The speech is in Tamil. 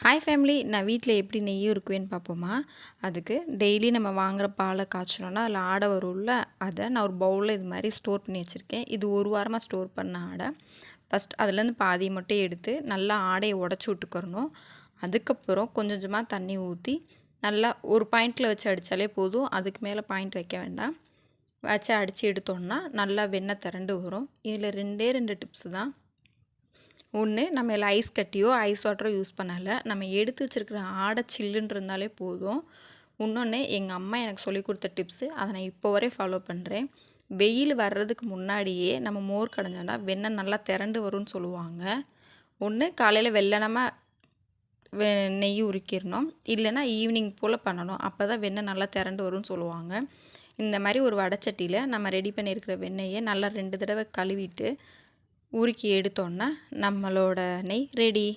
ஹாய் ஃபேமிலி, நான் வீட்டில் எப்படி நெய் இருக்குவேன்னு பார்ப்போமா. அதுக்கு டெய்லி நம்ம வாங்குகிற பாலை காய்ச்சணுன்னா அதில் ஆடை வரும்ல, அதை நான் ஒரு பவுலில் இது மாதிரி ஸ்டோர் பண்ணி வச்சுருக்கேன். இது ஒரு வாரமாக ஸ்டோர் பண்ண ஆடை. ஃபஸ்ட் அதுலேருந்து பாதி மட்டும் எடுத்து நல்லா ஆடையை உடச்சி விட்டுக்கிறணும். அதுக்கப்புறம் கொஞ்சம் கொஞ்சமாக தண்ணி ஊற்றி நல்லா ஒரு பாயிண்டில் வச்சு அடித்தாலே போதும். அதுக்கு மேலே பாயிண்ட் வைக்க வேண்டாம். வச்சு அடித்து எடுத்தோன்னா நல்லா வெண்ணெய் திரண்டு வரும். இதில் ரெண்டு டிப்ஸு தான். ஒன்று, நம்ம இதில் ஐஸ் கட்டியோ ஐஸ் வாட்டரோ யூஸ் பண்ணலை. நம்ம எடுத்து வச்சுருக்கிற ஆடை சில்லுன்னு இருந்தாலே போதும். இன்னொன்று, எங்கள் அம்மா எனக்கு சொல்லி கொடுத்த டிப்ஸு, அதை நான் இப்போ வரை ஃபாலோ பண்ணுறேன். வெயில் வர்றதுக்கு முன்னாடியே நம்ம மோர் கடைஞ்சோன்னா வெண்ணெய் நல்லா திரண்டு வரும்னு சொல்லுவாங்க. ஒன்று, காலையில் வெள்ளனமாக நெய் உருக்கிடணும், இல்லைன்னா ஈவினிங் போல் பண்ணணும். அப்போ தான் வெண்ணெய் நல்லா திரண்டு வரும்னு சொல்லுவாங்க. இந்த மாதிரி ஒரு வடைச்சட்டியில் நம்ம ரெடி பண்ணியிருக்கிற வெண்ணெயை நல்லா 2 தடவை கழுவிட்டு உருக்கி எடுத்தோன்னா நம்மளோட நெய் ரெடி.